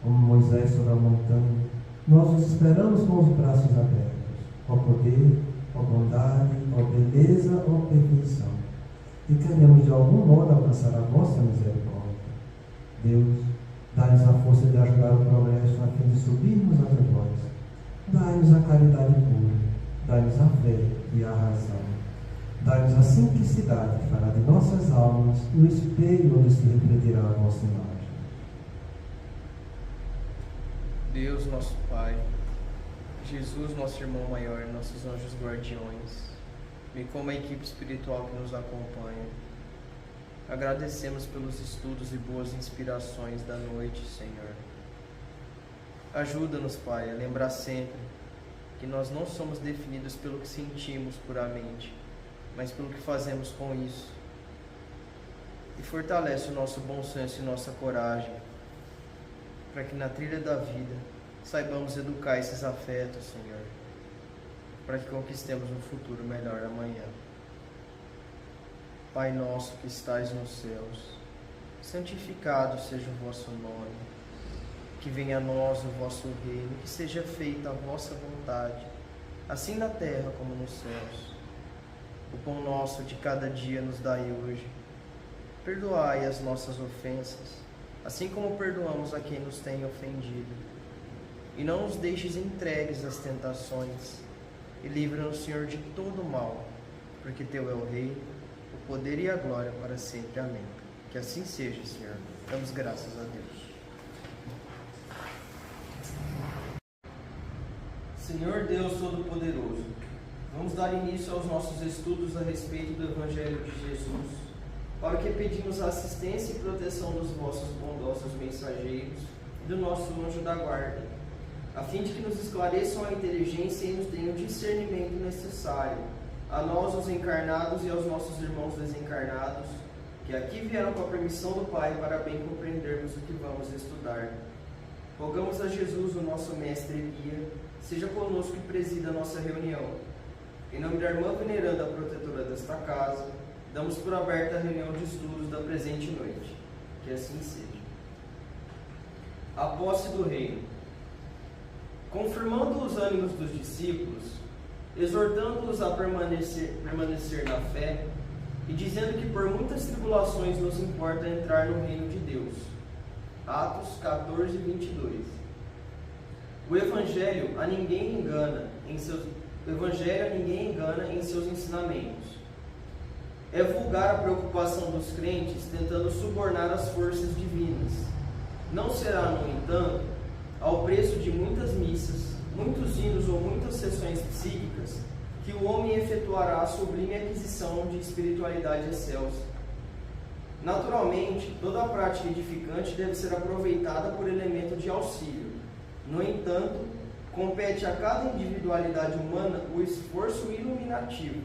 Como Moisés sobre a montanha, nós os esperamos com os braços abertos, ó poder, ó bondade, ó beleza, ó perfeição, e queremos de algum modo alcançar a vossa misericórdia. Deus, dai-nos a força de ajudar o progresso a fim de subirmos até vós. Dai-nos a caridade pura, dai-nos a fé e a razão. Dai-nos a simplicidade que fará de nossas almas o espelho onde se refletirá a vossa imagem. Deus, nosso Pai, Jesus, nosso irmão maior, nossos anjos guardiões, bem como a equipe espiritual que nos acompanha, agradecemos pelos estudos e boas inspirações da noite, Senhor. Ajuda-nos, Pai, a lembrar sempre que nós não somos definidos pelo que sentimos puramente, mas pelo que fazemos com isso. E fortalece o nosso bom senso e nossa coragem, para que na trilha da vida saibamos educar esses afetos, Senhor, para que conquistemos um futuro melhor amanhã. Pai nosso que estais nos céus, santificado seja o vosso nome. Que venha a nós o vosso reino, que seja feita a vossa vontade, assim na terra como nos céus. O pão nosso de cada dia nos dai hoje. Perdoai as nossas ofensas, assim como perdoamos a quem nos tem ofendido. E não nos deixes entregues às tentações, e livra-nos, Senhor, de todo mal, porque Teu é o reino, o poder e a glória para sempre. Amém. Que assim seja, Senhor. Damos graças a Deus. Senhor Deus Todo-Poderoso, vamos dar início aos nossos estudos a respeito do Evangelho de Jesus, para que pedimos a assistência e proteção dos vossos bondosos mensageiros e do nosso anjo da guarda, a fim de que nos esclareçam a inteligência e nos deem o discernimento necessário, a nós os encarnados e aos nossos irmãos desencarnados, que aqui vieram com a permissão do Pai para bem compreendermos o que vamos estudar. rogamos a Jesus, o nosso mestre e guia, seja conosco e presida a nossa reunião. Em nome da irmã veneranda, protetora desta casa, damos por aberta a reunião de estudos da presente noite. Que assim seja. A posse do reino. Confirmando os ânimos dos discípulos, exortando-os a permanecer na fé e dizendo que por muitas tribulações nos importa entrar no reino de Deus. Atos 14, 22. O Evangelho a ninguém engana em seus ensinamentos. É vulgar a preocupação dos crentes tentando subornar as forças divinas. Não será, no entanto, ao preço de muitas missas, muitos hinos ou muitas sessões psíquicas, que o homem efetuará a sublime aquisição de espiritualidade excelsa. Naturalmente, toda a prática edificante deve ser aproveitada por elemento de auxílio. No entanto, compete a cada individualidade humana o esforço iluminativo.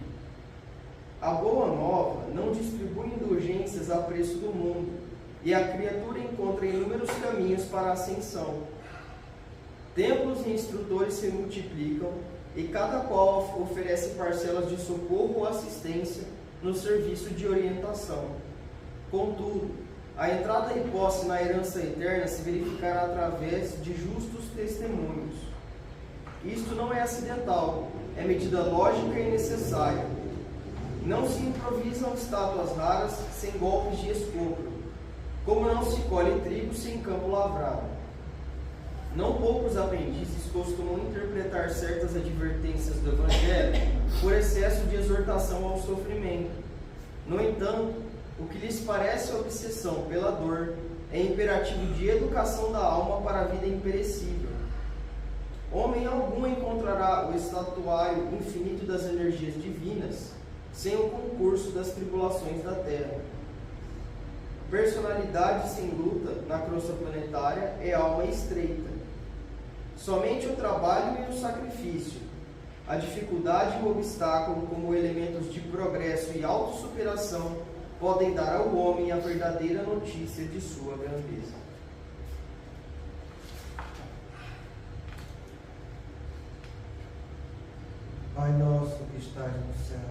A boa nova não distribui indulgências a preço do mundo, e a criatura encontra inúmeros caminhos para a ascensão. Templos e instrutores se multiplicam, e cada qual oferece parcelas de socorro ou assistência no serviço de orientação. Contudo, a entrada e posse na herança eterna se verificará através de justos testemunhos. Isto não é acidental, é medida lógica e necessária. Não se improvisam estátuas raras sem golpes de escombro, como não se colhe trigo sem campo lavrado. Não poucos aprendizes costumam interpretar certas advertências do Evangelho por excesso de exortação ao sofrimento. No entanto, o que lhes parece obsessão pela dor é imperativo de educação da alma para a vida imperecível. Homem algum encontrará o estatuário infinito das energias divinas sem o concurso das tribulações da terra. Personalidade sem luta na crosta planetária é alma estreita. Somente o trabalho e o sacrifício, a dificuldade e o obstáculo como elementos de progresso e autossuperação podem dar ao homem a verdadeira notícia de sua grandeza. Pai nosso que estás no céu,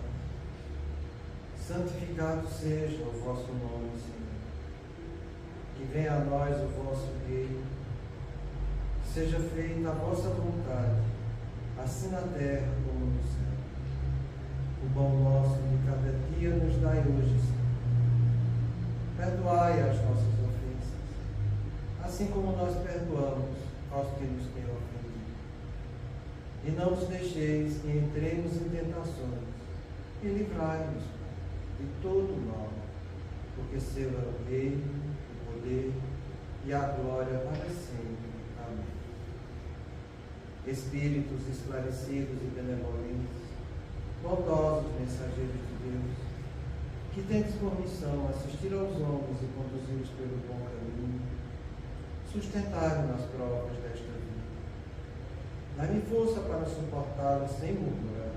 santificado seja o vosso nome, Senhor. Que venha a nós o vosso reino, seja feita a vossa vontade, assim na terra como no céu. O pão nosso de cada dia nos dai hoje, Senhor. Perdoai as nossas ofensas, assim como nós perdoamos aos que nos têm ofendido. E não nos deixeis que entremos em tentações, e livrai-nos de todo mal, porque seu é o reino, o poder e a glória para sempre. Amém. Espíritos esclarecidos e benevolentes, bondosos mensageiros de Deus, que tendes por missão assistir aos homens e conduzi-los pelo bom caminho, sustentai-me nas provas desta vida. Dai-me força para suportá-las sem murmurar.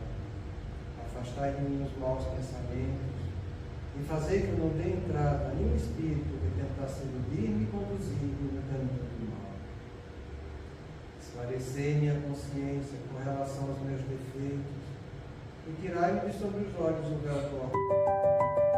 Afastai de mim os maus pensamentos e fazei que eu não dê entrada a nenhum espírito que tentar seduzir-me e conduzir-me no caminho do mal. Esclarecei minha consciência com relação aos meus defeitos e tirai-me de sobre os olhos o véu do orgulho.